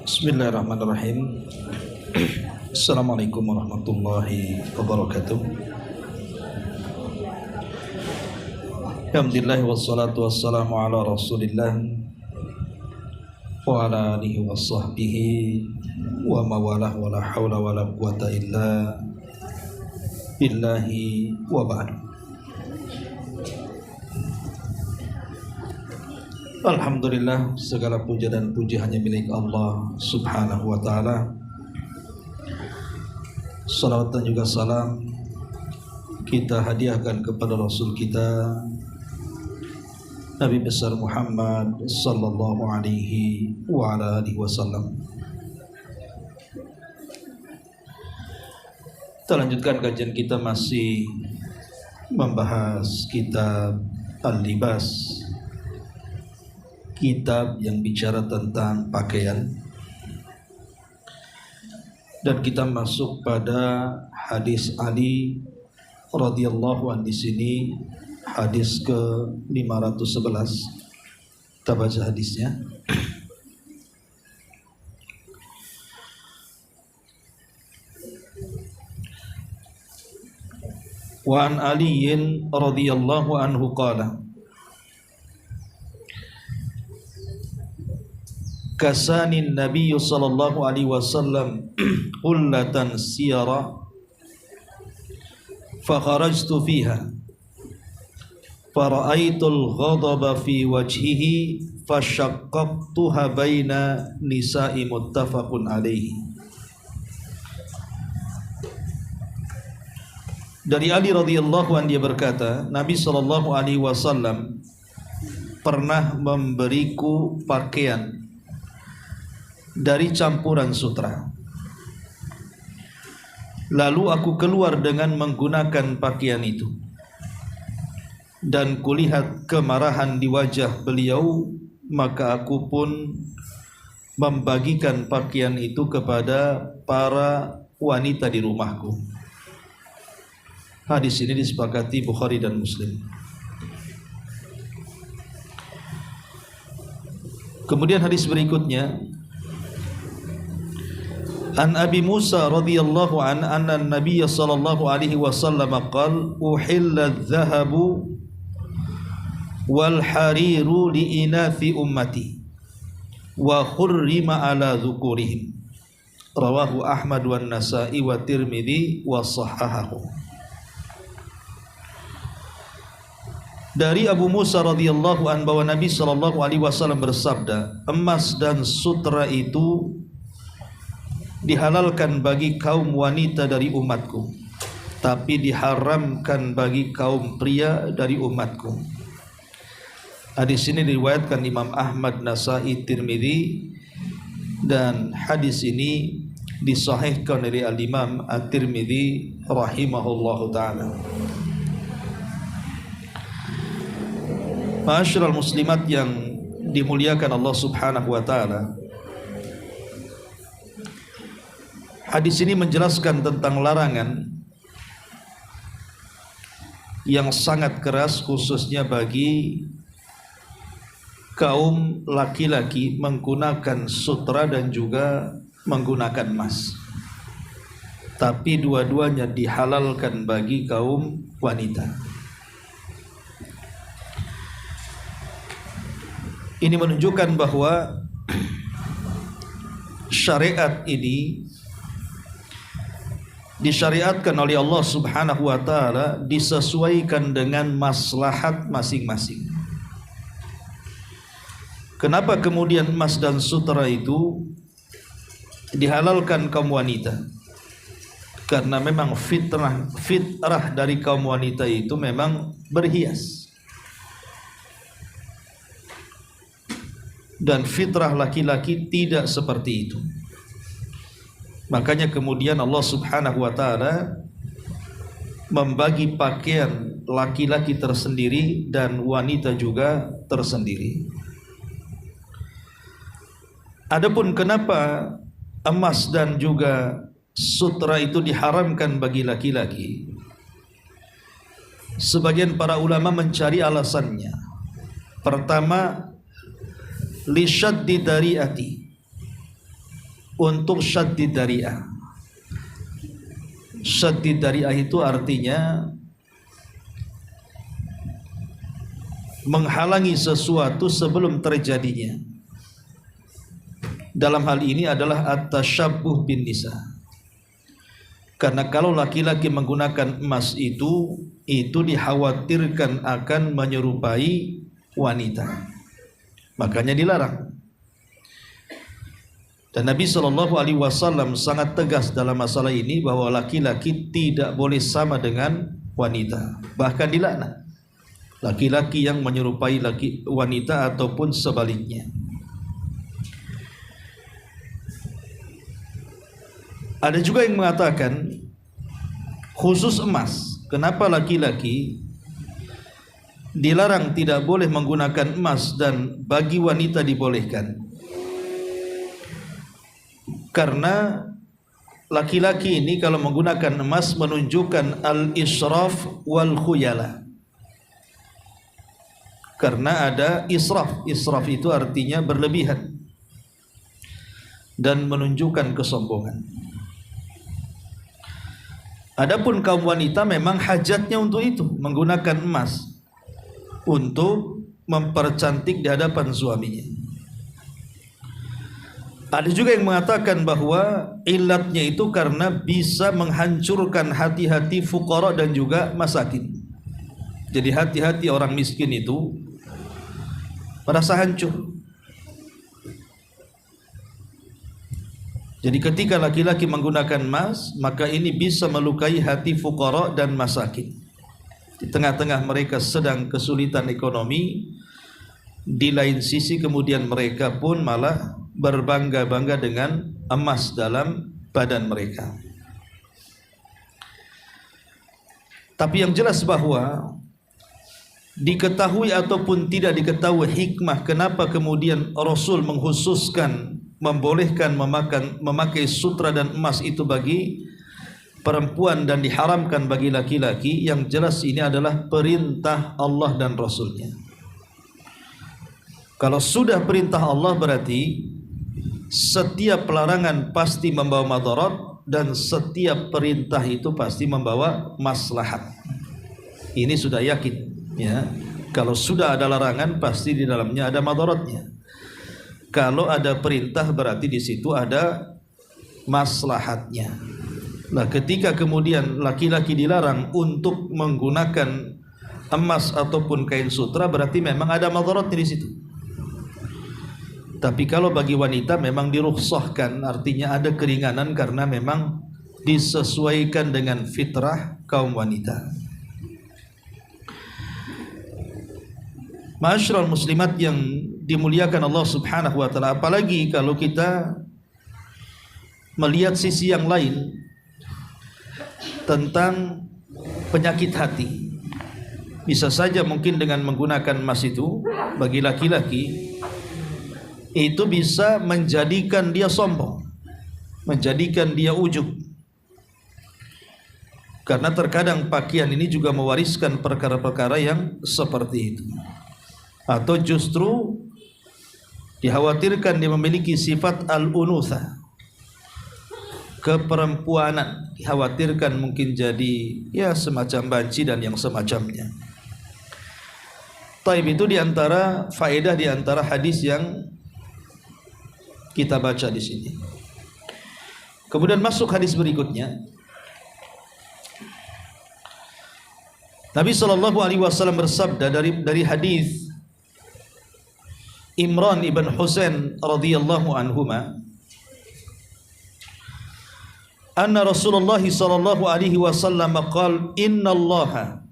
Bismillahirrahmanirrahim. Assalamualaikum warahmatullahi wabarakatuh. Alhamdulillah wassalatu wassalamu ala rasulillah wa ala alihi wa sahbihi wa mawalah wa la hawla wa la quwata illa billahi wa ba'du. Alhamdulillah, segala puja dan puji hanya milik Allah subhanahu wa ta'ala. Salawat dan juga salam kita hadiahkan kepada Rasul kita Nabi besar Muhammad sallallahu alaihi wa ala alihi wasallam. Kita lanjutkan kajian kita, masih membahas kitab Al-Libas, kitab yang bicara tentang pakaian, dan kita masuk pada hadis Ali radhiyallahu anhu. Di sini hadis ke 511. Kita baca hadisnya. Wa an Ali radhiyallahu anhu qala kasanin Nabi sallallahu alaihi wasallam hullatan siyara fa kharajtu fiha fa ra'aitul ghadaba fi wajhihi fa syaqqaqtuha baina nisa'i muttafaqun alaihi. Dari Ali radhiyallahu anhu, dia berkata, Nabi sallallahu alaihi wasallam pernah memberiku pakaian dari campuran sutra. Lalu aku keluar dengan menggunakan pakaian itu, dan kulihat kemarahan di wajah beliau, maka aku pun membagikan pakaian itu kepada para wanita di rumahku. Hadis ini disepakati Bukhari dan Muslim. Kemudian hadis berikutnya, An Abi Musa radhiyallahu an anna Nabiy sallallahu alaihi wasallam qala uhilla adh-dhahabu wal hariru li inathi ummati wa hurrima ala dhukurihim. Rawahu Ahmad wan Nasa'i wa Tirmidzi wa sahahahu. Dari Abu Musa radhiyallahu an bahwa Nabi sallallahu alaihi wasallam bersabda, emas dan sutra itu dihalalkan bagi kaum wanita dari umatku, tapi diharamkan bagi kaum pria dari umatku. Hadis ini diriwayatkan Imam Ahmad, Nasa'i, Tirmidzi, dan hadis ini disahihkan oleh Al-Imam At-Tirmidzi rahimahullahu ta'ala. Ma'asyiral muslimat yang dimuliakan Allah subhanahu wa ta'ala, hadis ini menjelaskan tentang larangan yang sangat keras khususnya bagi kaum laki-laki menggunakan sutra dan juga menggunakan emas. Tapi dua-duanya dihalalkan bagi kaum wanita. Ini menunjukkan bahwa syariat ini disyariatkan oleh Allah subhanahu wa ta'ala disesuaikan dengan maslahat masing-masing. Kenapa kemudian emas dan sutra itu dihalalkan kaum wanita? Karena memang fitrah dari kaum wanita itu memang berhias, dan fitrah laki-laki tidak seperti itu. Makanya kemudian Allah subhanahu wa ta'ala membagi pakaian laki-laki tersendiri dan wanita juga tersendiri. Adapun kenapa emas dan juga sutra itu diharamkan bagi laki-laki, sebagian para ulama mencari alasannya. Pertama, lisyaddi dariati, untuk syaddid dari'ah. Syaddid dari'ah itu artinya menghalangi sesuatu sebelum terjadinya. Dalam hal ini adalah at-tasyabbuh bin nisa. Karena kalau laki-laki menggunakan emas itu dikhawatirkan akan menyerupai wanita, makanya dilarang. Dan Nabi SAW sangat tegas dalam masalah ini bahwa laki-laki tidak boleh sama dengan wanita, bahkan dilaknat laki-laki yang menyerupai wanita ataupun sebaliknya. Ada juga yang mengatakan khusus emas, kenapa laki-laki dilarang tidak boleh menggunakan emas dan bagi wanita dibolehkan? Karena laki-laki ini kalau menggunakan emas menunjukkan al-israf wal khuyala. Karena ada israf. Israf itu artinya berlebihan dan menunjukkan kesombongan. Adapun kaum wanita memang hajatnya untuk itu, menggunakan emas untuk mempercantik di hadapan suaminya. Ada juga yang mengatakan bahwa ilatnya itu karena bisa menghancurkan hati-hati fuqara dan juga masakin. Jadi hati-hati orang miskin itu merasa hancur. Jadi ketika laki-laki menggunakan emas, maka ini bisa melukai hati fuqara dan masakin. Di tengah-tengah mereka sedang kesulitan ekonomi, di lain sisi kemudian mereka pun malah berbangga-bangga dengan emas dalam badan mereka. Tapi yang jelas bahwa diketahui ataupun tidak diketahui hikmah kenapa kemudian Rasul mengkhususkan membolehkan memakai sutra dan emas itu bagi perempuan dan diharamkan bagi laki-laki, yang jelas ini adalah perintah Allah dan Rasulnya. Kalau sudah perintah Allah berarti setiap pelarangan pasti membawa madarat dan setiap perintah itu pasti membawa maslahat. Ini sudah yakin, ya. Kalau sudah ada larangan pasti di dalamnya ada madaratnya. Kalau ada perintah berarti di situ ada maslahatnya. Nah, ketika kemudian laki-laki dilarang untuk menggunakan emas ataupun kain sutra, berarti memang ada madaratnya di situ. Tapi kalau bagi wanita memang dirukhsahkan, artinya ada keringanan karena memang disesuaikan dengan fitrah kaum wanita. Ma'asyiral muslimat yang dimuliakan Allah Subhanahu wa taala, apalagi kalau kita melihat sisi yang lain tentang penyakit hati. Bisa saja mungkin dengan menggunakan emas itu bagi laki-laki itu bisa menjadikan dia sombong, menjadikan dia ujub. Karena terkadang pakaian ini juga mewariskan perkara-perkara yang seperti itu. Atau justru dikhawatirkan dia memiliki sifat al-unutha, keperempuanan, dikhawatirkan mungkin jadi ya semacam banci dan yang semacamnya. Taib, itu diantara faedah diantara hadis yang kita baca di sini. Kemudian masuk hadis berikutnya. Nabi SAW bersabda dari hadis Imran ibn Husain radhiyallahu anhuma, anna Rasulullah sallallahu alaihi wasallam qala innallaha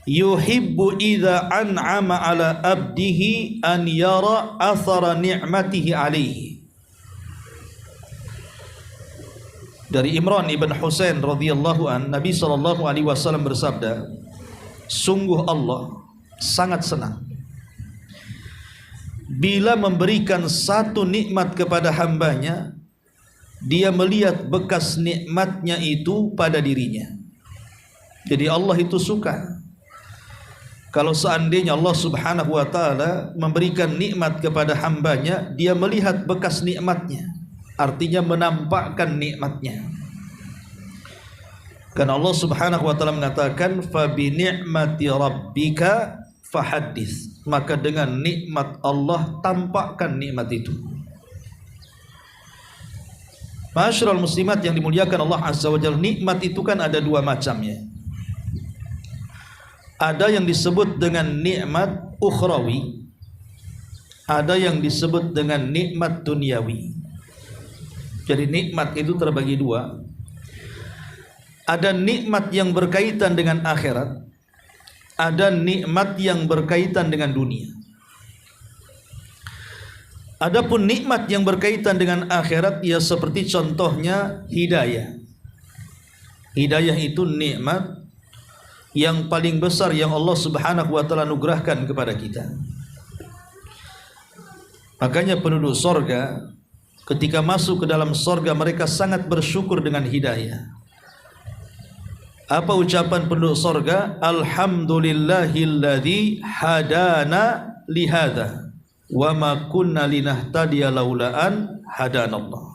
yuhibbu idza an'ama ala abdihi an yara athara ni'matihi alaihi. Dari Imran ibn Husain radhiyallahu an, Nabi sallallahu alaihi wasallam bersabda, sungguh Allah sangat senang bila memberikan satu nikmat kepada hambanya, dia melihat bekas nikmatnya itu pada dirinya. Jadi Allah itu suka Kalau seandainya Allah Subhanahu wa taala memberikan nikmat kepada hambanya, dia melihat bekas nikmatnya, artinya menampakkan nikmatnya. Karena Allah Subhanahu wa taala mengatakan fa bi ni'mati rabbika fahaddits, maka dengan nikmat Allah tampakkan nikmat itu. Ma'asyiral muslimat yang dimuliakan Allah Azza wa Jalla, nikmat itu kan ada dua macamnya. Ada yang disebut dengan nikmat ukhrawi, ada yang disebut dengan nikmat duniawi. Jadi nikmat itu terbagi dua. Ada nikmat yang berkaitan dengan akhirat, ada nikmat yang berkaitan dengan dunia. Adapun nikmat yang berkaitan dengan akhirat, ya seperti contohnya hidayah. Hidayah itu nikmat yang paling besar yang Allah Subhanahu wa taala anugerahkan kepada kita. Makanya penduduk sorga ketika masuk ke dalam sorga, mereka sangat bersyukur dengan hidayah. Apa ucapan penduduk sorga? Alhamdulillahilladzi hadana lihada wa ma kunna linahtadiya laula an hadanallah.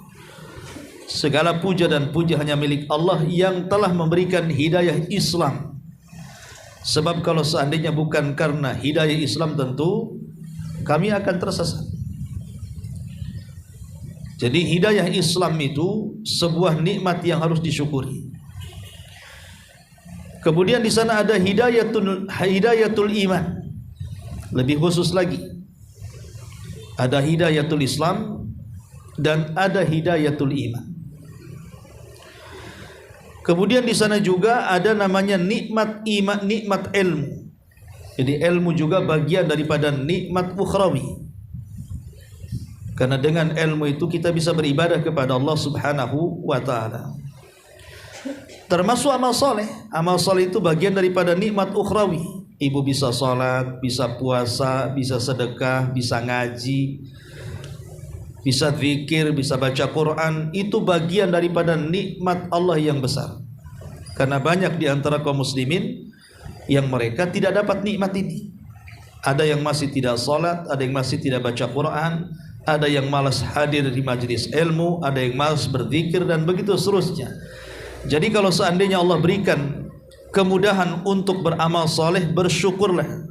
Segala puja dan puji hanya milik Allah yang telah memberikan hidayah Islam. Sebab kalau seandainya bukan karena hidayah Islam, tentu kami akan tersesat. Jadi hidayah Islam itu sebuah nikmat yang harus disyukuri. Kemudian di sana ada hidayatul iman. Lebih khusus lagi, ada hidayatul Islam dan ada hidayatul iman. Kemudian di sana juga ada namanya nikmat iman, nikmat ilmu. Jadi ilmu juga bagian daripada nikmat ukhrawi. Karena dengan ilmu itu kita bisa beribadah kepada Allah Subhanahu wa taala. Termasuk amal soleh. Amal soleh itu bagian daripada nikmat ukhrawi. Ibu bisa sholat, bisa puasa, bisa sedekah, bisa ngaji, bisa zikir, bisa baca Quran. Itu bagian daripada nikmat Allah yang besar. Karena banyak di antara kaum muslimin yang mereka tidak dapat nikmat ini. Ada yang masih tidak sholat, ada yang masih tidak baca Quran, ada yang malas hadir di majelis ilmu, ada yang malas berzikir, dan begitu seterusnya. Jadi kalau seandainya Allah berikan kemudahan untuk beramal soleh, bersyukurlah.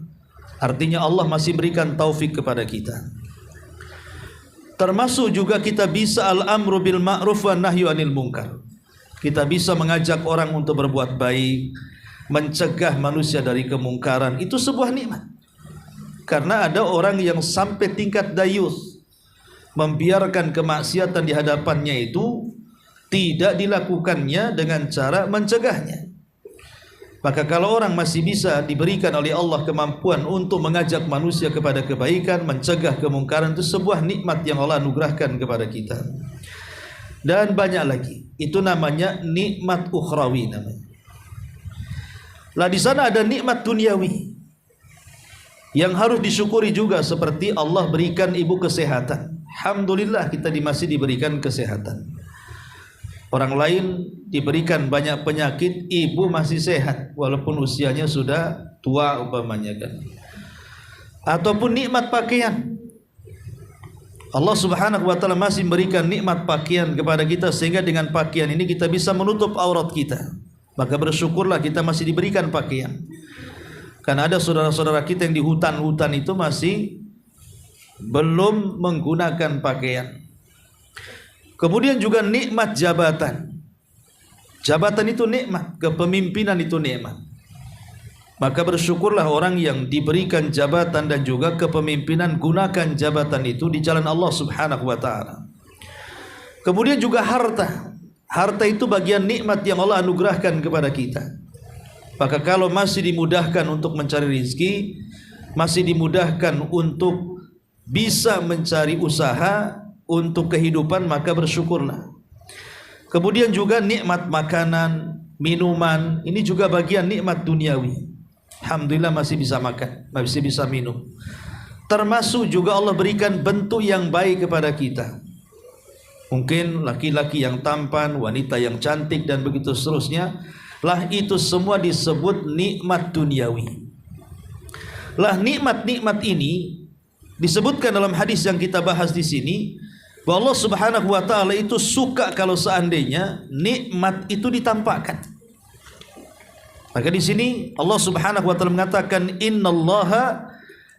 Artinya Allah masih berikan taufik kepada kita. Termasuk juga kita bisa al-amru bil ma'ruf wa nahyu anil munkar. Kita bisa mengajak orang untuk berbuat baik, mencegah manusia dari kemungkaran. Itu sebuah nikmat. Karena ada orang yang sampai tingkat dayus, membiarkan kemaksiatan di hadapannya itu tidak dilakukannya dengan cara mencegahnya. Maka kalau orang masih bisa diberikan oleh Allah kemampuan untuk mengajak manusia kepada kebaikan, mencegah kemungkaran, itu sebuah nikmat yang Allah anugerahkan kepada kita. Dan banyak lagi. Itu namanya nikmat ukhrawi namanya. Lah di sana ada nikmat duniawi yang harus disyukuri juga, seperti Allah berikan ibu kesehatan. Alhamdulillah kita masih diberikan kesehatan. Orang lain diberikan banyak penyakit, ibu masih sehat walaupun usianya sudah tua umpamanya kan. Ataupun nikmat pakaian. Allah Subhanahu wa taala masih memberikan nikmat pakaian kepada kita, sehingga dengan pakaian ini kita bisa menutup aurat kita. Maka bersyukurlah kita masih diberikan pakaian. Karena ada saudara-saudara kita yang di hutan-hutan itu masih belum menggunakan pakaian. Kemudian juga nikmat jabatan. Jabatan itu nikmat, kepemimpinan itu nikmat. Maka bersyukurlah orang yang diberikan jabatan dan juga kepemimpinan, gunakan jabatan itu di jalan Allah Subhanahu wa taala. Kemudian juga harta. Harta itu bagian nikmat yang Allah anugerahkan kepada kita. Maka kalau masih dimudahkan untuk mencari rezeki, masih dimudahkan untuk bisa mencari usaha untuk kehidupan, maka bersyukurlah. Kemudian juga nikmat makanan, minuman, ini juga bagian nikmat duniawi. Alhamdulillah masih bisa makan, masih bisa minum. Termasuk juga Allah berikan bentuk yang baik kepada kita. Mungkin laki-laki yang tampan, wanita yang cantik, dan begitu seterusnya. Lah itu semua disebut nikmat duniawi. Lah nikmat-nikmat ini disebutkan dalam hadis yang kita bahas di sini bahwa Allah Subhanahu wa taala itu suka kalau seandainya nikmat itu ditampakkan. Maka di sini Allah Subhanahu wa taala mengatakan innallaha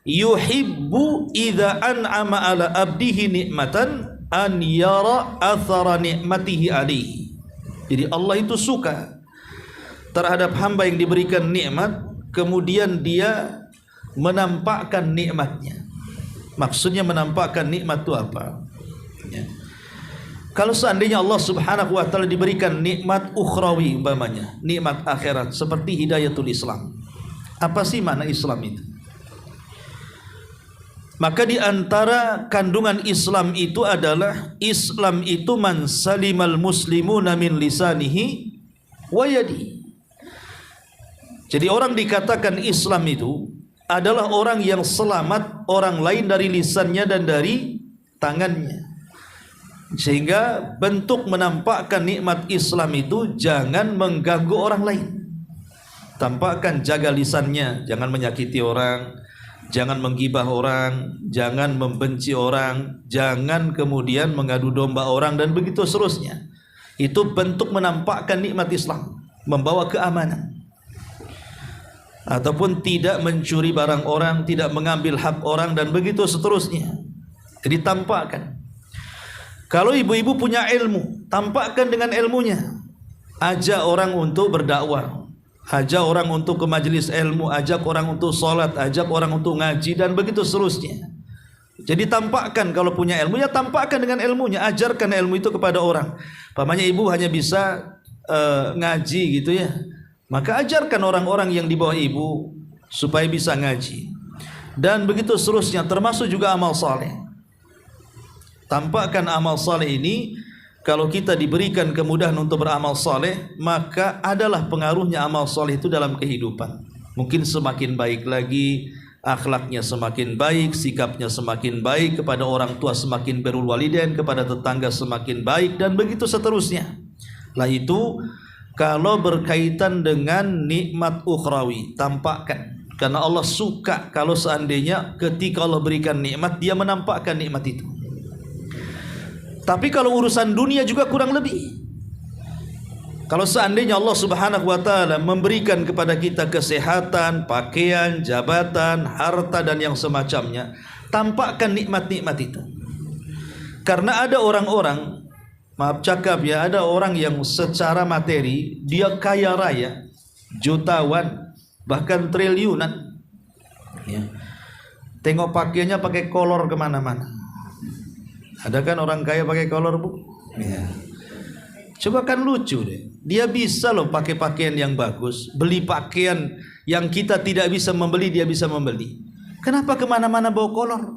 yuhibbu idza an'ama ala abdihi nikmatan an yara athara nikmatihi alaihi. Jadi Allah itu suka terhadap hamba yang diberikan nikmat kemudian dia menampakkan nikmatnya. Maksudnya menampakkan nikmat itu apa? Ya. Kalau seandainya Allah Subhanahu wa taala diberikan nikmat ukhrawi umpamanya, nikmat akhirat seperti hidayatul Islam. Apa sih makna Islam itu? Maka di antara kandungan Islam itu adalah Islam itu man salimal muslimuna min lisanihi wa yadihi. Jadi orang dikatakan Islam itu adalah orang yang selamat orang lain dari lisannya dan dari tangannya. Sehingga bentuk menampakkan nikmat Islam itu jangan mengganggu orang lain. Tampakkan, jaga lisannya, jangan menyakiti orang, jangan menggibah orang, jangan membenci orang, jangan kemudian mengadu domba orang dan begitu seterusnya. Itu bentuk menampakkan nikmat Islam, membawa keamanan. Ataupun tidak mencuri barang orang, tidak mengambil hak orang dan begitu seterusnya. Jadi tampakkan. Kalau ibu-ibu punya ilmu, tampakkan dengan ilmunya. Ajak orang untuk berdakwah, ajak orang untuk ke majelis ilmu, ajak orang untuk sholat, ajak orang untuk ngaji dan begitu seterusnya. Jadi tampakkan, kalau punya ilmunya tampakkan dengan ilmunya, ajarkan ilmu itu kepada orang. Pamannya ibu hanya bisa ngaji gitu ya, maka ajarkan orang-orang yang di bawah ibu supaya bisa ngaji. Dan begitu seterusnya, termasuk juga amal saleh. Tampakkan amal saleh ini. Kalau kita diberikan kemudahan untuk beramal saleh, maka adalah pengaruhnya amal saleh itu dalam kehidupan. Mungkin semakin baik lagi, akhlaknya semakin baik, sikapnya semakin baik, kepada orang tua semakin birrul walidain, kepada tetangga semakin baik dan begitu seterusnya. Lah itu kalau berkaitan dengan nikmat ukhrawi, tampakkan. Karena Allah suka kalau seandainya ketika Allah berikan nikmat, dia menampakkan nikmat itu. Tapi kalau urusan dunia juga kurang lebih. Kalau seandainya Allah Subhanahu wa taala memberikan kepada kita kesehatan, pakaian, jabatan, harta dan yang semacamnya, tampakkan nikmat-nikmat itu. Karena ada orang-orang, maaf cakap ya, ada orang yang secara materi dia kaya raya, jutawan, bahkan triliunan ya. Tengok pakaiannya pakai kolor kemana-mana. Ada kan orang kaya pakai kolor, Bu? Ya. Coba kan lucu deh. Dia bisa loh pakai pakaian yang bagus, beli pakaian yang kita tidak bisa membeli, dia bisa membeli. Kenapa kemana-mana bawa kolor?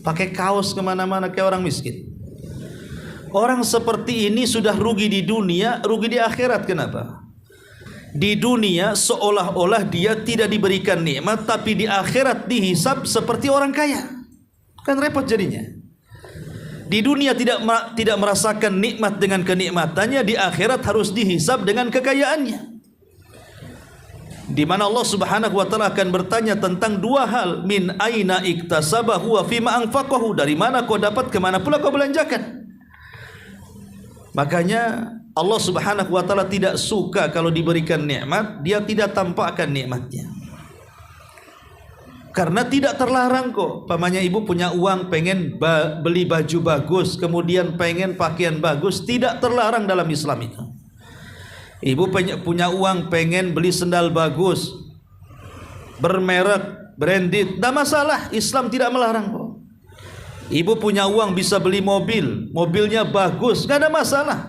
Pakai kaos kemana-mana kayak orang miskin. Orang seperti ini sudah rugi di dunia, rugi di akhirat. Kenapa? Di dunia seolah-olah dia tidak diberikan nikmat, tapi di akhirat dihisab seperti orang kaya. Kan repot jadinya. Di dunia tidak merasakan nikmat dengan kenikmatannya, di akhirat harus dihisab dengan kekayaannya. Di mana Allah Subhanahu wa taala akan bertanya tentang dua hal, min aina iktasabahu wa fima anfaqahu, dari mana kau dapat, kemana pula kau belanjakan. Makanya Allah Subhanahu wa taala tidak suka kalau diberikan nikmat dia tidak tampakkan nikmatnya. Karena tidak terlarang kok. Pamannya ibu punya uang pengen beli baju bagus, kemudian pengen pakaian bagus, tidak terlarang dalam Islam itu. Ibu punya uang pengen beli sendal bagus, bermerek, branded, tidak masalah, Islam tidak melarang kok. Ibu punya uang bisa beli mobil, mobilnya bagus, tidak ada masalah.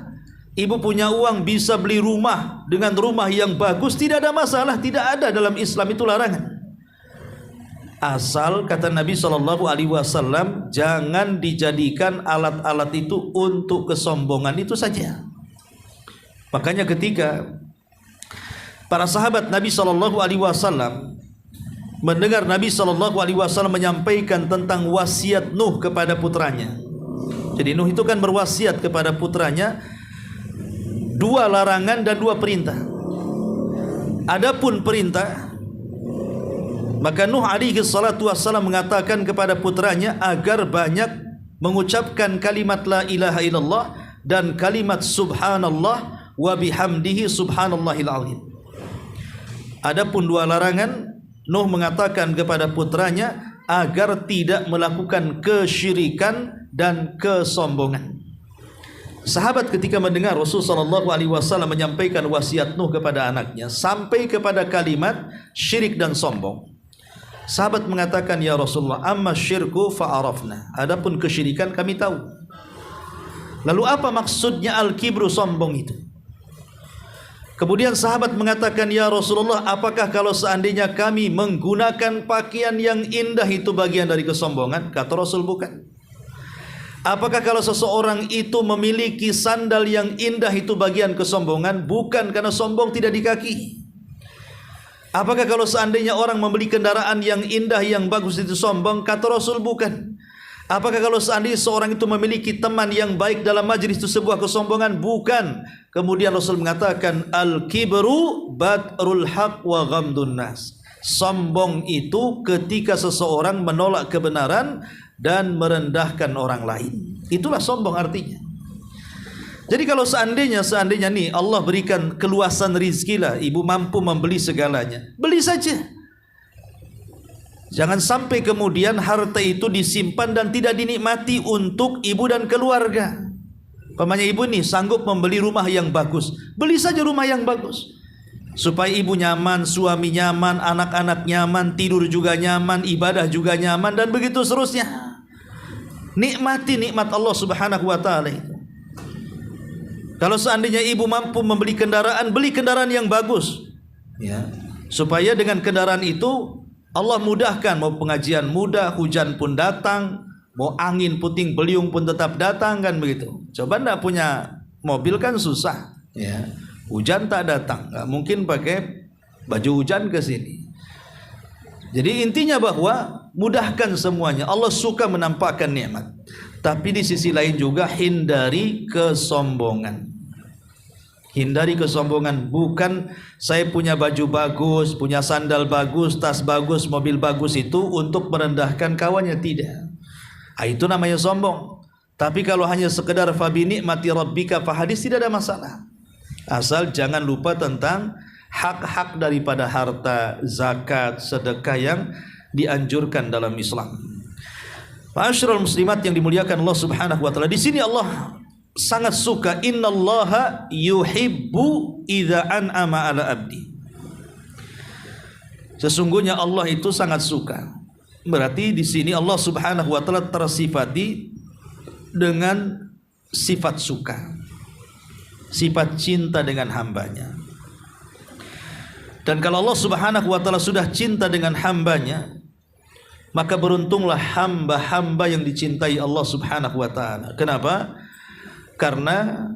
Ibu punya uang bisa beli rumah dengan rumah yang bagus, tidak ada masalah, tidak ada dalam Islam itu larangan. Asal kata Nabi SAW, jangan dijadikan alat-alat itu untuk kesombongan itu saja. Makanya ketika para sahabat Nabi SAW mendengar Nabi SAW menyampaikan tentang wasiat Nuh kepada putranya. Jadi Nuh itu kan berwasiat kepada putranya, 2 larangan dan 2 perintah. Adapun perintah, Maka Nuh alaihi salatu wassalam mengatakan kepada putranya agar banyak mengucapkan kalimat la ilaha illallah dan kalimat subhanallah wa bihamdihi subhanallahil azim. Adapun dua larangan, Nuh mengatakan kepada putranya agar tidak melakukan kesyirikan dan kesombongan. Sahabat ketika mendengar Rasulullah SAW menyampaikan wasiat Nuh kepada anaknya sampai kepada kalimat syirik dan sombong, sahabat mengatakan, ya Rasulullah, amma syirku fa'arafna, adapun kesyirikan kami tahu. Lalu apa maksudnya al-kibru, sombong itu? Kemudian sahabat mengatakan, ya Rasulullah, apakah kalau seandainya kami menggunakan pakaian yang indah itu bagian dari kesombongan? Kata Rasul, bukan. Apakah kalau seseorang itu memiliki sandal yang indah itu bagian kesombongan? Bukan, karena sombong tidak di kaki. Apakah kalau seandainya orang membeli kendaraan yang indah yang bagus itu sombong? Kata Rasul, bukan. Apakah kalau seandainya seorang itu memiliki teman yang baik dalam majlis itu sebuah kesombongan? Bukan. Kemudian Rasul mengatakan, al-kibru batrul haq wa ghamdun nas. Sombong itu ketika seseorang menolak kebenaran dan merendahkan orang lain. Itulah sombong artinya. Jadi kalau seandainya nih Allah berikan keluasan rizki lah, ibu mampu membeli segalanya, beli saja. Jangan sampai kemudian harta itu disimpan dan tidak dinikmati untuk ibu dan keluarga. Pamannya ibu nih sanggup membeli rumah yang bagus, beli saja rumah yang bagus, supaya ibu nyaman, suami nyaman, anak-anak nyaman, tidur juga nyaman, ibadah juga nyaman, dan begitu seterusnya. Nikmati nikmat Allah subhanahu wa ta'ala itu. Kalau seandainya ibu mampu membeli kendaraan, beli kendaraan yang bagus, ya, supaya dengan kendaraan itu Allah mudahkan, mau pengajian mudah, hujan pun datang, mau angin puting beliung pun tetap datang, kan begitu. Coba ndak punya mobil kan susah, ya. Hujan tak datang, nggak mungkin pakai baju hujan ke sini. Jadi intinya bahwa mudahkan semuanya. Allah suka menampakkan nikmat, tapi di sisi lain juga hindari kesombongan. Hindari kesombongan. Bukan saya punya baju bagus, punya sandal bagus, tas bagus, mobil bagus itu untuk merendahkan kawannya, tidak. Itu namanya sombong. Tapi kalau hanya sekedar fabi ni'mati rabbika fahadis, tidak ada masalah. Asal jangan lupa tentang hak-hak daripada harta, zakat, sedekah yang dianjurkan dalam Islam. Ma'asyiral muslimat yang dimuliakan Allah Subhanahu wa taala, di sini Allah sangat suka, innallaha yuhibbu idza an'ama 'ala 'abdi. Sesungguhnya Allah itu sangat suka. Berarti di sini Allah Subhanahu wa taala tersifati dengan sifat suka, sifat cinta dengan hambanya. Dan kalau Allah Subhanahu wa taala sudah cinta dengan hambanya, maka beruntunglah hamba-hamba yang dicintai Allah Subhanahu wa taala. Kenapa? Karena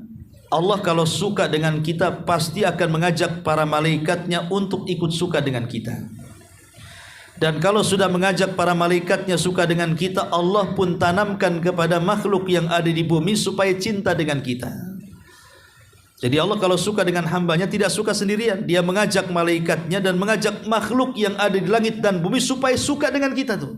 Allah kalau suka dengan kita pasti akan mengajak para malaikatnya untuk ikut suka dengan kita. Dan kalau sudah mengajak para malaikatnya suka dengan kita, Allah pun tanamkan kepada makhluk yang ada di bumi supaya cinta dengan kita. Jadi Allah kalau suka dengan hambanya tidak suka sendirian, dia mengajak malaikatnya dan mengajak makhluk yang ada di langit dan bumi supaya suka dengan kita tuh.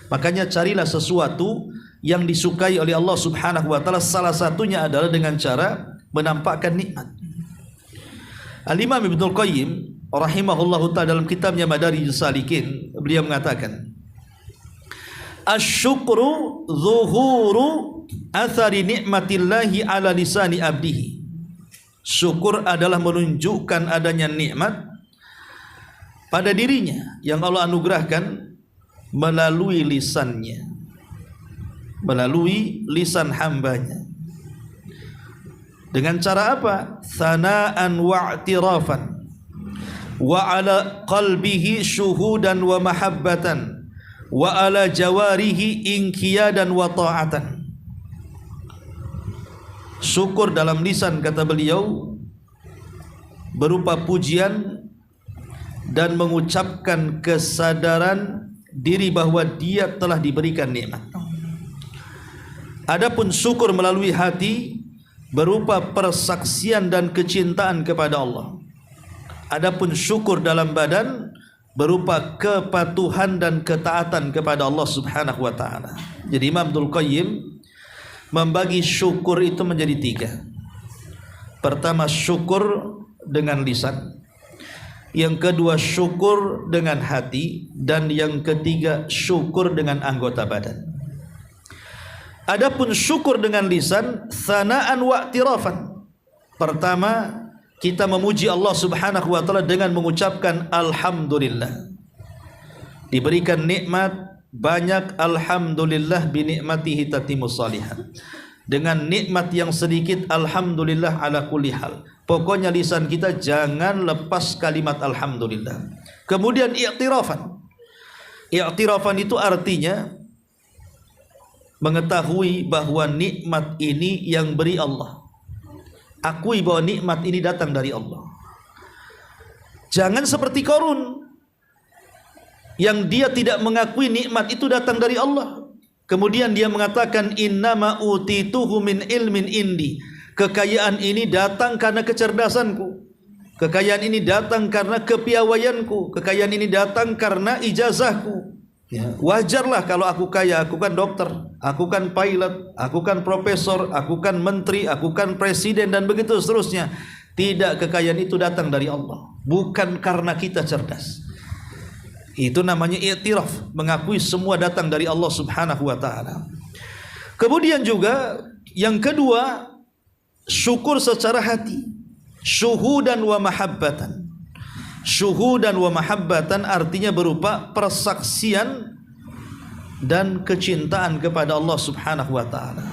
Makanya carilah sesuatu yang disukai oleh Allah Subhanahu wa taala, salah satunya adalah dengan cara menampakkan nikmat. Al-Imam Ibnul Qayyim rahimahullahu ta'ala dalam kitabnya Madarijus Salikin, beliau mengatakan, asyukru zuhuru athari ni'matillahi ala lisani abdihi. Syukur adalah menunjukkan adanya nikmat pada dirinya yang Allah anugerahkan melalui lisannya, melalui lisan hambanya. Dengan cara apa? Thana'an wa'tirafan wa ala qalbihi syuhudan wa mahabbatan wa ala jawarihi inqiyadan wa ta'atan. Syukur dalam lisan, kata beliau, berupa pujian dan mengucapkan kesadaran diri bahwa dia telah diberikan nikmat. Adapun syukur melalui hati berupa persaksian dan kecintaan kepada Allah. Adapun syukur dalam badan berupa kepatuhan dan ketaatan kepada Allah Subhanahu wa taala. Jadi Imam Ibnul Qayyim membagi syukur itu menjadi 3. Pertama, syukur dengan lisan. Yang kedua, syukur dengan hati. Dan yang ketiga, syukur dengan anggota badan. Adapun syukur dengan lisan, tsana'an wa i'tirafan. Pertama, kita memuji Allah Subhanahu wa taala dengan mengucapkan alhamdulillah. Diberikan nikmat banyak, alhamdulillah bi ni'matihi tatimmus shalihat. Dengan nikmat yang sedikit, alhamdulillah ala kulli hal. Pokoknya lisan kita jangan lepas kalimat alhamdulillah. Kemudian i'tirafan. I'tirafan itu artinya mengetahui bahwa nikmat ini yang beri Allah. Akui bahwa nikmat ini datang dari Allah. Jangan seperti Qarun yang dia tidak mengakui nikmat itu datang dari Allah. Kemudian dia mengatakan innama utituhu min ilmin indi. Kekayaan ini datang karena kecerdasanku. Kekayaan ini datang karena kepiawaianku. Kekayaan ini datang karena ijazahku. Ya, wajarlah kalau aku kaya, aku kan dokter, aku kan pilot, aku kan profesor, aku kan menteri, aku kan presiden, dan begitu seterusnya. Tidak, kekayaan itu datang dari Allah, bukan karena kita cerdas. Itu namanya i'tiraf, mengakui semua datang dari Allah Subhanahu wa taala. Kemudian juga yang kedua, syukur secara hati, syuhudan wa mahabbatan. Syuhudan wa mahabbatan artinya berupa persaksian dan kecintaan kepada Allah Subhanahu wa taala.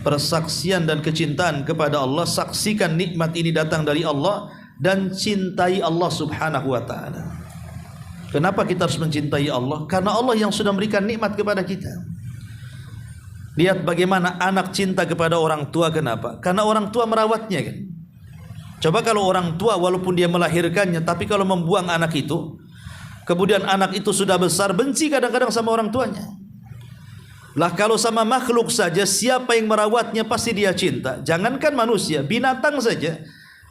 Persaksian dan kecintaan kepada Allah, saksikan nikmat ini datang dari Allah dan cintai Allah Subhanahu wa taala. Kenapa kita harus mencintai Allah? Karena Allah yang sudah memberikan nikmat kepada kita. Lihat bagaimana anak cinta kepada orang tua. Kenapa? Karena orang tua merawatnya kan. Coba kalau orang tua walaupun dia melahirkannya, tapi kalau membuang anak itu, kemudian anak itu sudah besar, benci kadang-kadang sama orang tuanya. Lah kalau sama makhluk saja, siapa yang merawatnya pasti dia cinta. Jangankan manusia, binatang saja.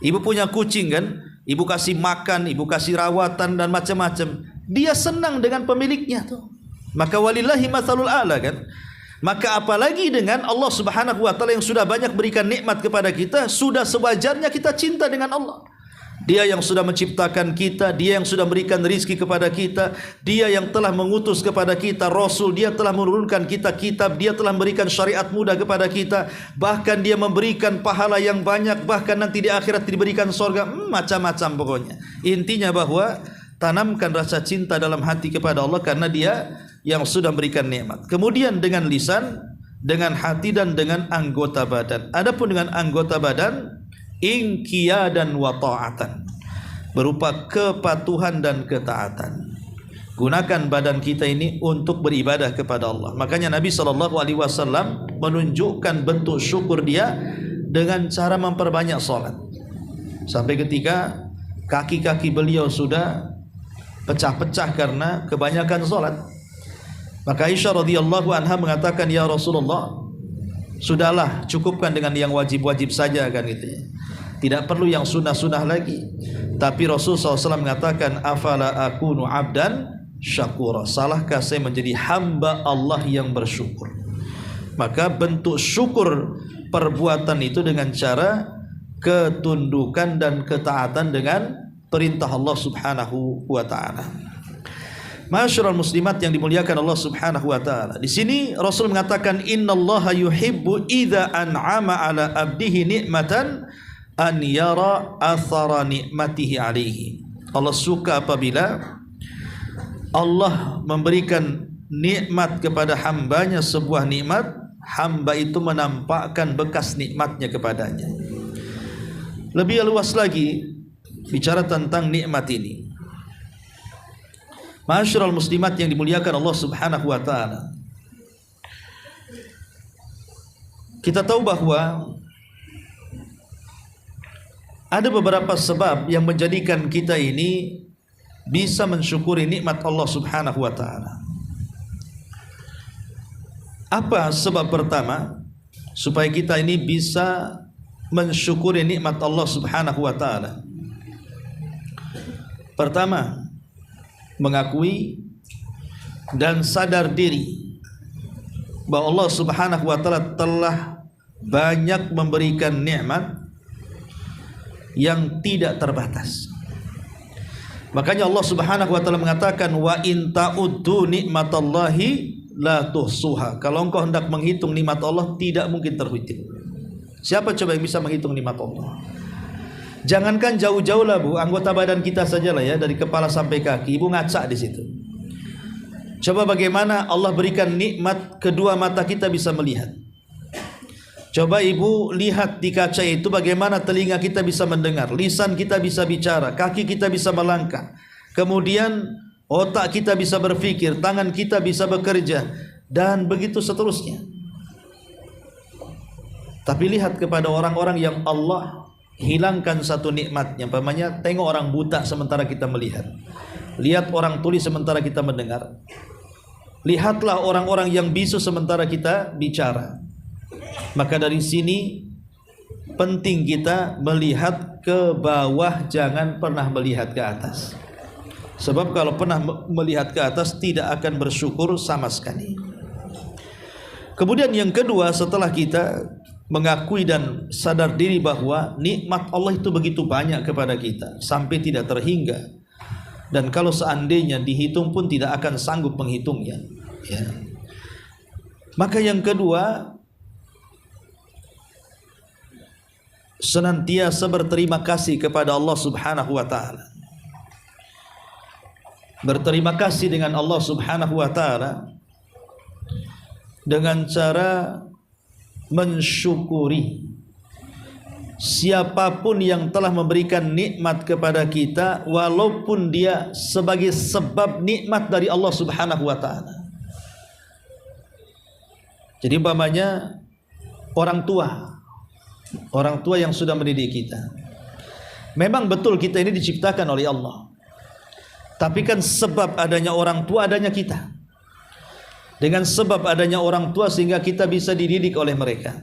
Ibu punya kucing kan, ibu kasih makan, ibu kasih rawatan dan macam-macam. Dia senang dengan pemiliknya tuh. Maka walillahi matsalul a'la kan. Maka apalagi dengan Allah Subhanahu wa taala yang sudah banyak berikan nikmat kepada kita, sudah sewajarnya kita cinta dengan Allah. Dia yang sudah menciptakan kita, dia yang sudah memberikan rizki kepada kita, dia yang telah mengutus kepada kita Rasul, dia telah menurunkan kita kitab, dia telah memberikan syariat mudah kepada kita, bahkan dia memberikan pahala yang banyak, bahkan nanti di akhirat diberikan surga, macam-macam pokoknya. Intinya bahwa tanamkan rasa cinta dalam hati kepada Allah karena dia yang sudah memberikan nikmat. Kemudian dengan lisan, dengan hati, dan dengan anggota badan. Adapun dengan anggota badan, inqiyadan wa ta'atan, berupa kepatuhan dan ketaatan. Gunakan badan kita ini untuk beribadah kepada Allah. Makanya Nabi SAW menunjukkan bentuk syukur dia dengan cara memperbanyak salat. Sampai ketika kaki-kaki beliau sudah pecah-pecah karena kebanyakan salat. Maka Aisyah radhiyallahu anha mengatakan, ya Rasulullah, sudahlah, cukupkan dengan yang wajib-wajib saja kan gitu ya. Tidak perlu yang sunnah-sunnah lagi. Tapi Rasul SAW mengatakan, afala akunu abdan syakura. Salahkah saya menjadi hamba Allah yang bersyukur? Maka bentuk syukur perbuatan itu dengan cara ketundukan dan ketaatan dengan perintah Allah Subhanahu wa taala. Masyarul muslimat yang dimuliakan Allah Subhanahu wa taala. Di sini Rasul mengatakan, innallaha yuhibbu idza an'ama ala abdihi ni'matan an yara athara ni'matihi alaihi. Allah suka apabila Allah memberikan nikmat kepada hambanya sebuah nikmat, hamba itu menampakkan bekas nikmatnya kepadanya. Lebih luas lagi bicara tentang nikmat ini. Masyarul muslimat yang dimuliakan Allah Subhanahu wa taala. Kita tahu bahwa ada beberapa sebab yang menjadikan kita ini bisa mensyukuri nikmat Allah Subhanahu wa taala. Apa sebab pertama supaya kita ini bisa mensyukuri nikmat Allah Subhanahu wa taala? Pertama, mengakui dan sadar diri bahwa Allah Subhanahu wa taala telah banyak memberikan nikmat yang tidak terbatas. Makanya Allah Subhanahu wa taala mengatakan, wa in ta'uddu nikmatallahi la tuhsuha. Kalau engkau hendak menghitung nikmat Allah, tidak mungkin terhitung. Siapa coba yang bisa menghitung nikmat Allah? Jangankan jauh-jauh lah Bu, anggota badan kita sajalah ya, dari kepala sampai kaki, Ibu ngaca di situ. Coba bagaimana Allah berikan nikmat kedua mata kita bisa melihat. Coba Ibu lihat di kaca itu bagaimana telinga kita bisa mendengar, lisan kita bisa bicara, kaki kita bisa melangkah, kemudian otak kita bisa berpikir, tangan kita bisa bekerja, dan begitu seterusnya. Tapi lihat kepada orang-orang yang Allah hilangkan satu nikmatnya, umpamanya tengok orang buta sementara kita melihat, lihat orang tuli sementara kita mendengar, lihatlah orang-orang yang bisu sementara kita bicara. Maka dari sini penting kita melihat ke bawah, jangan pernah melihat ke atas. Sebab kalau pernah melihat ke atas tidak akan bersyukur sama sekali. Kemudian yang kedua, setelah kita mengakui dan sadar diri bahwa nikmat Allah itu begitu banyak kepada kita sampai tidak terhingga, dan kalau seandainya dihitung pun tidak akan sanggup menghitungnya ya. Maka yang kedua, senantiasa berterima kasih kepada Allah Subhanahu wa taala. Berterima kasih dengan Allah Subhanahu wa taala dengan cara mensyukuri siapapun yang telah memberikan nikmat kepada kita, walaupun dia sebagai sebab nikmat dari Allah Subhanahu wa taala. Jadi umpamanya orang tua yang sudah mendidik kita, memang betul kita ini diciptakan oleh Allah, tapi kan sebab adanya orang tua adanya kita. Dengan sebab adanya orang tua sehingga kita bisa dididik oleh mereka.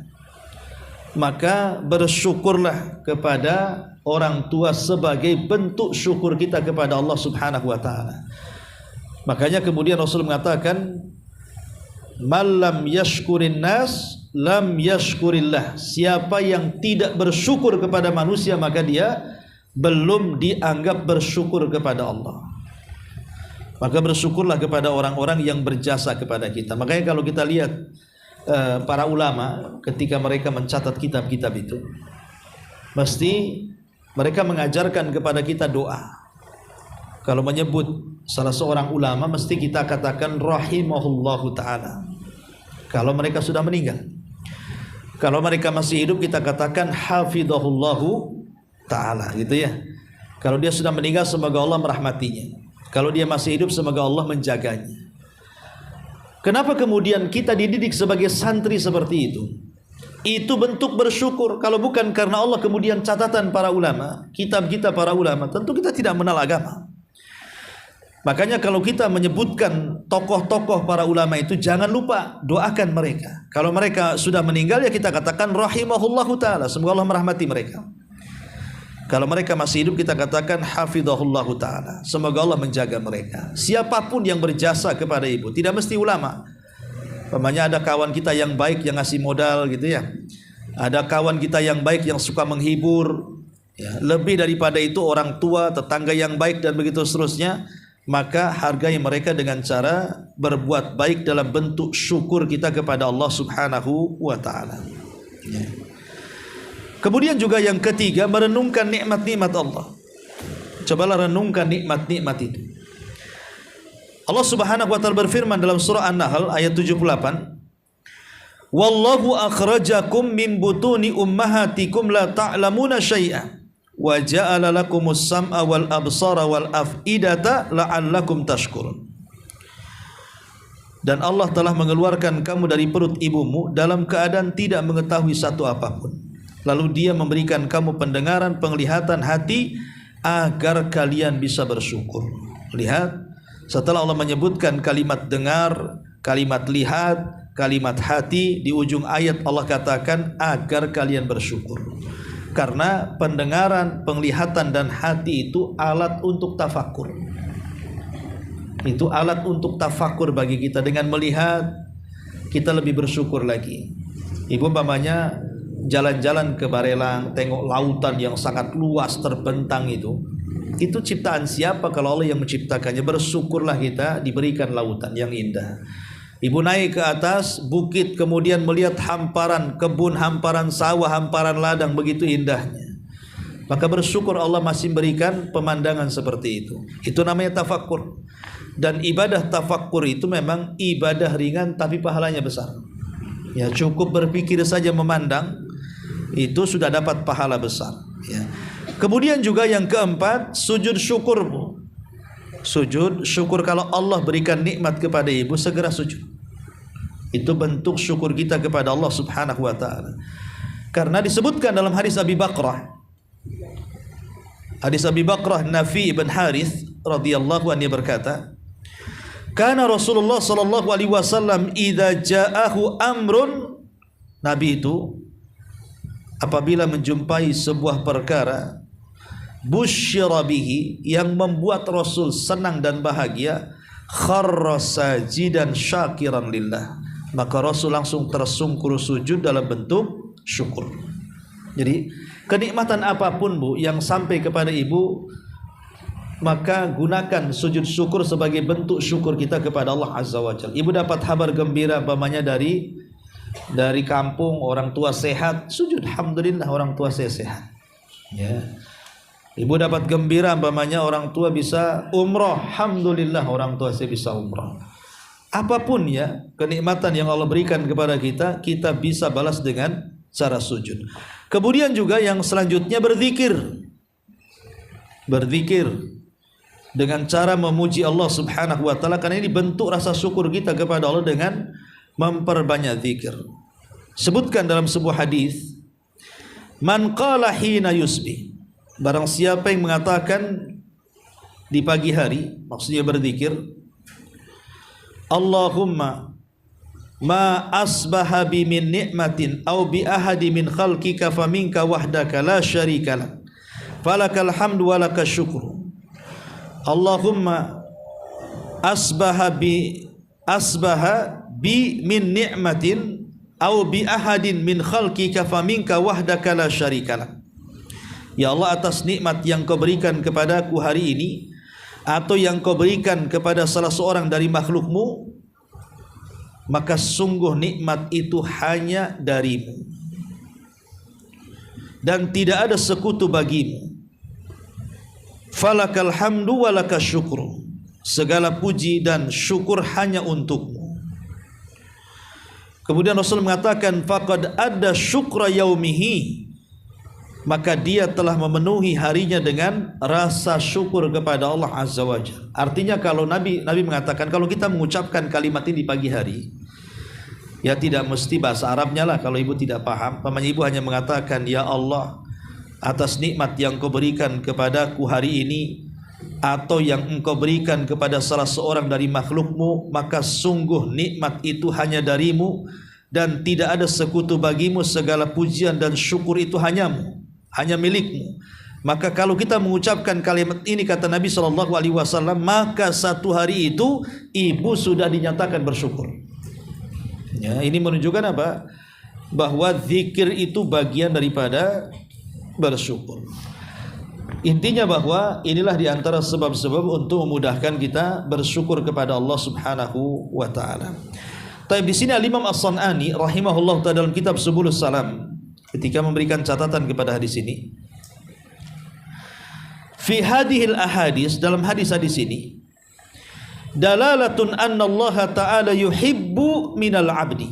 Maka bersyukurlah kepada orang tua sebagai bentuk syukur kita kepada Allah Subhanahu wa taala. Makanya kemudian Rasul mengatakan, "Malam yashkurin nas lam yashkurillah." Siapa yang tidak bersyukur kepada manusia, maka dia belum dianggap bersyukur kepada Allah. Maka bersyukurlah kepada orang-orang yang berjasa kepada kita. Makanya kalau kita lihat para ulama ketika mereka mencatat kitab-kitab itu, mesti mereka mengajarkan kepada kita doa. Kalau menyebut salah seorang ulama, mesti kita katakan rahimahullahu ta'ala kalau mereka sudah meninggal. Kalau mereka masih hidup, kita katakan hafidhahullahu ta'ala, gitu ya. Kalau dia sudah meninggal, semoga Allah merahmatinya. Kalau dia masih hidup, semoga Allah menjaganya. Kenapa kemudian kita dididik sebagai santri seperti itu? Itu bentuk bersyukur. Kalau bukan karena Allah kemudian catatan para ulama, kitab kita para ulama, tentu kita tidak mengenal agama. Makanya kalau kita menyebutkan tokoh-tokoh para ulama itu, jangan lupa doakan mereka. Kalau mereka sudah meninggal, ya kita katakan rahimahullahu ta'ala, semoga Allah merahmati mereka. Kalau mereka masih hidup, kita katakan hafidhahullahu ta'ala, semoga Allah menjaga mereka. Siapapun yang berjasa kepada ibu, tidak mesti ulama. Umpamanya ada kawan kita yang baik yang ngasih modal gitu ya, ada kawan kita yang baik yang suka menghibur ya. Lebih daripada itu orang tua, tetangga yang baik, dan begitu seterusnya. Maka hargai mereka dengan cara berbuat baik dalam bentuk syukur kita kepada Allah Subhanahu wa ta'ala ya. Kemudian juga yang ketiga, merenungkan nikmat-nikmat Allah. Cobalah renungkan nikmat-nikmat itu. Allah Subhanahu wa taala berfirman dalam surah An-Nahl ayat 78, "Wallahu akhrajakum min butuni ummahatikum la ta'lamuna syai'a wa ja'ala lakumus sam'a wal absara wal af'idata la'allakum tashkurun." Dan Allah telah mengeluarkan kamu dari perut ibumu dalam keadaan tidak mengetahui satu apapun. Lalu dia memberikan kamu pendengaran, penglihatan, hati, agar kalian bisa bersyukur. Lihat, setelah Allah menyebutkan kalimat dengar, kalimat lihat, kalimat hati, di ujung ayat Allah katakan agar kalian bersyukur. Karena pendengaran, penglihatan dan hati itu alat untuk tafakur. Itu alat untuk tafakur bagi kita. Dengan melihat kita lebih bersyukur lagi. Ibu umpamanya jalan-jalan ke Barelang, tengok lautan yang sangat luas terbentang itu ciptaan siapa kalau Allah yang menciptakannya? Bersyukurlah kita diberikan lautan yang indah. Ibu naik ke atas bukit, kemudian melihat hamparan kebun, hamparan sawah, hamparan ladang begitu indahnya. Maka bersyukur Allah masih berikan pemandangan seperti itu. Itu namanya tafakkur. Dan ibadah tafakkur itu memang ibadah ringan tapi pahalanya besar. Ya, cukup berpikir saja memandang itu sudah dapat pahala besar. Ya. Kemudian juga yang keempat, sujud syukur, Bu. Sujud syukur kalau Allah berikan nikmat kepada ibu, segera sujud. Itu bentuk syukur kita kepada Allah Subhanahu wa taala. Karena disebutkan dalam hadis Abi Bakrah. Hadis Abi Bakrah Nafi ibn Harith radhiyallahu anhu berkata, "Kana Rasulullah sallallahu alaihi wasallam idza ja'ahu amrun." Nabi itu apabila menjumpai sebuah perkara busyira bihi yang membuat Rasul senang dan bahagia, kharra sajidan syakiran lillah, maka Rasul langsung tersungkur sujud dalam bentuk syukur. Jadi kenikmatan apapun, Bu, yang sampai kepada ibu, maka gunakan sujud syukur sebagai bentuk syukur kita kepada Allah Azza wa Jalla. Ibu dapat kabar gembira umpamanya dari kampung, orang tua sehat, sujud alhamdulillah orang tua saya sehat. Ya. Ibu dapat gembira umpamanya orang tua bisa umrah, alhamdulillah orang tua saya bisa umrah. Apapun ya kenikmatan yang Allah berikan kepada kita, kita bisa balas dengan cara sujud. Kemudian juga yang selanjutnya berzikir. Berzikir dengan cara memuji Allah Subhanahu wa taala, karena ini bentuk rasa syukur kita kepada Allah dengan memperbanyak zikir. Sebutkan dalam sebuah hadis, man qala hina yusbih, barang siapa yang mengatakan di pagi hari, maksudnya berzikir, Allahumma ma asbaha bi min ni'matin aw bi ahadi min khalqika faminka wahdaka la syarika lak falakal hamdu wa lakas syukru. Allahumma asbaha bi min ni'matin aw bi ahadin min khalqika faminka wahdaka la syarika lak. Ya Allah, atas nikmat yang kau berikan kepadaku hari ini atau yang kau berikan kepada salah seorang dari makhlukmu, maka sungguh nikmat itu hanya darimu dan tidak ada sekutu bagimu. Falakal hamdu wa lakas syukru, segala puji dan syukur hanya untukmu. Kemudian Rasul mengatakan, faqad adda syukra yaumihi, maka dia telah memenuhi harinya dengan rasa syukur kepada Allah Azza wa Jalla. Artinya kalau Nabi mengatakan kalau kita mengucapkan kalimat ini di pagi hari, ya tidak mesti bahasa Arabnya lah kalau ibu tidak paham. Pamannya ibu hanya mengatakan, ya Allah, atas nikmat yang kau berikan kepadaku hari ini atau yang engkau berikan kepada salah seorang dari makhlukmu, maka sungguh nikmat itu hanya darimu dan tidak ada sekutu bagimu, segala pujian dan syukur itu hanyamu, hanya milikmu. Maka kalau kita mengucapkan kalimat ini, kata Nabi SAW, maka satu hari itu ibu sudah dinyatakan bersyukur. Ya, ini menunjukkan apa? Bahwa zikir itu bagian daripada bersyukur. Intinya bahwa inilah diantara sebab-sebab untuk memudahkan kita bersyukur kepada Allah Subhanahu wa taala. Tapi di sini Imam As-San'ani rahimahullah taala dalam kitab Subulus Salam ketika memberikan catatan kepada hadis ini, fi hadhil ahadis, dalam hadis-hadis ini, dalalatun anna Allah taala yuhibbu minal abdi,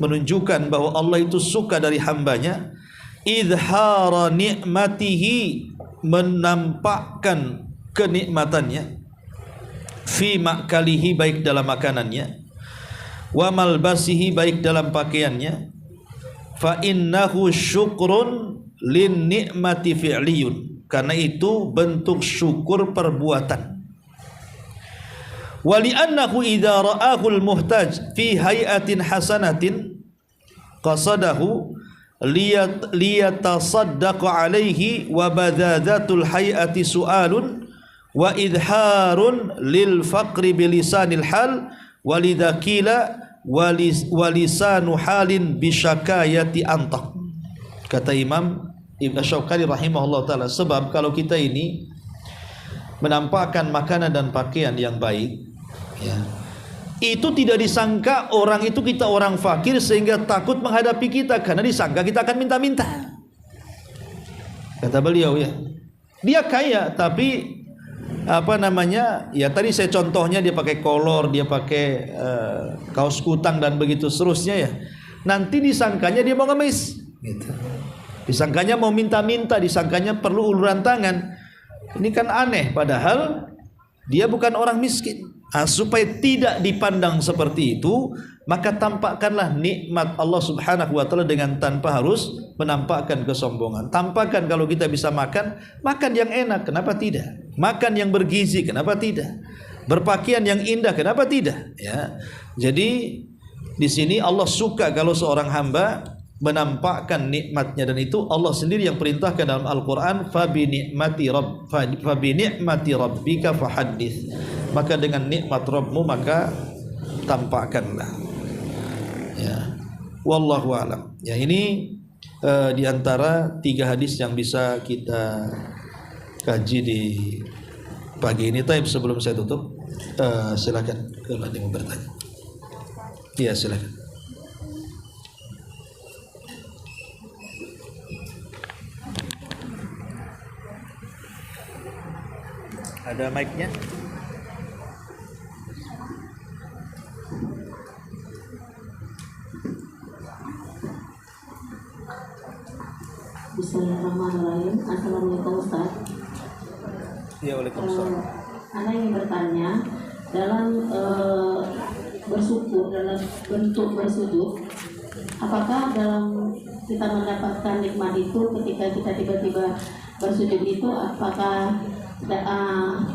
menunjukkan bahwa Allah itu suka dari hambanya, izhara nikmatihi, menampakkan kenikmatannya, fi ma'kalihi, baik dalam makanannya, wa malbasihi, baik dalam pakaiannya, fa innahu syukrun lin nikmati fi'liyun, karena itu bentuk syukur perbuatan. Wa li'annahu idza ra'ahu al-muhtaj fi hay'atin hasanatin qasadahu liyatasaddaq alaihi wa badadatul hayati su'alun wa idharun lil faqri bilisanil hal walidha qila walisanu halin bisyakayati anta. Kata Imam Ibn Syawqani rahimahullah ta'ala, sebab kalau kita ini menampakkan makanan dan pakaian yang baik, ya, itu tidak disangka orang itu kita orang fakir sehingga takut menghadapi kita, karena disangka kita akan minta-minta. Kata beliau, ya, dia kaya tapi ya tadi saya contohnya dia pakai kolor, dia pakai kaos kutang dan begitu seterusnya, ya. Nanti disangkanya dia mau ngemis, gitu. Disangkanya mau minta-minta, disangkanya perlu uluran tangan. Ini kan aneh, padahal dia bukan orang miskin. Supaya tidak dipandang seperti itu, maka tampakkanlah nikmat Allah Subhanahu wa taala dengan tanpa harus menampakkan kesombongan. Tampakkan kalau kita bisa makan yang enak, kenapa tidak? Makan yang bergizi, kenapa tidak? Berpakaian yang indah, kenapa tidak? Ya. Jadi di sini Allah suka kalau seorang hamba menampakkan nikmatnya, dan itu Allah sendiri yang perintahkan dalam Al-Quran, fabi ni'mati rabbika fahaddits, maka dengan nikmat Rabbmu maka tampakkanlah, ya. Wallahu a'lam. Ya, ini di antara 3 hadis yang bisa kita kaji di pagi ini. Tapi sebelum saya tutup, silakan kalau ada yang mau bertanya. Iya, silakan. Ada mic-nya? Bismillahirrahmanirrahim. Assalamualaikum Ustaz. Ya, waalaikumsalam. Ana ingin bertanya, dalam bersyukur, dalam bentuk bersujud, apakah dalam kita mendapatkan nikmat itu ketika kita tiba-tiba bersujud itu, apakah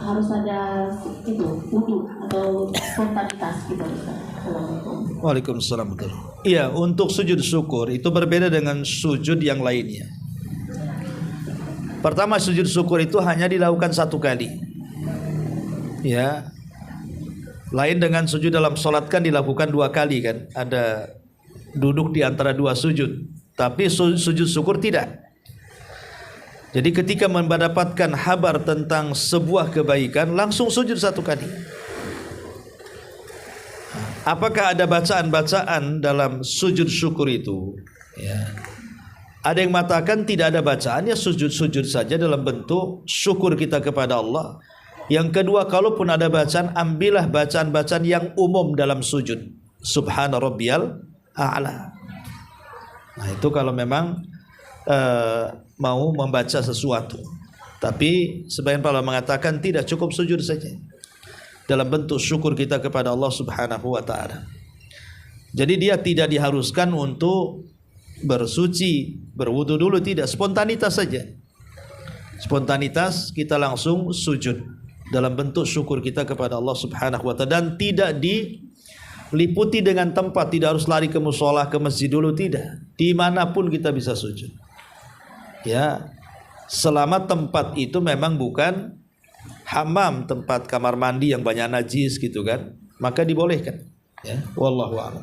harus ada itu wudu atau spontanitas gitu, Ustaz? Assalamualaikum. Waalaikumsalam. Iya, untuk sujud syukur itu berbeda dengan sujud yang lainnya. Pertama, sujud syukur itu hanya dilakukan 1 kali, ya. Lain dengan sujud dalam sholat kan dilakukan 2 kali kan, ada duduk di antara 2 sujud. Tapi sujud syukur tidak. Jadi ketika mendapatkan kabar tentang sebuah kebaikan, langsung sujud 1 kali. Apakah ada bacaan-bacaan dalam sujud syukur itu? Ya. Ada yang mengatakan tidak ada bacaan, ya sujud-sujud saja dalam bentuk syukur kita kepada Allah. Yang kedua, kalaupun ada bacaan, ambillah bacaan-bacaan yang umum dalam sujud. Subhana rabbiyal a'la. Nah, itu kalau memang mau membaca sesuatu. Tapi sebagian para mengatakan tidak, cukup sujud saja dalam bentuk syukur kita kepada Allah Subhanahu wa taala. Jadi dia tidak diharuskan untuk bersuci, berwudu dulu, tidak, spontanitas saja. Spontanitas kita langsung sujud dalam bentuk syukur kita kepada Allah Subhanahu wa taala, dan tidak diliputi dengan tempat, tidak harus lari ke mushola, ke masjid dulu, tidak. Dimanapun kita bisa sujud. Ya, selama tempat itu memang bukan hammam, tempat kamar mandi yang banyak najis gitu kan, maka dibolehkan, ya. Wallahu a'lam.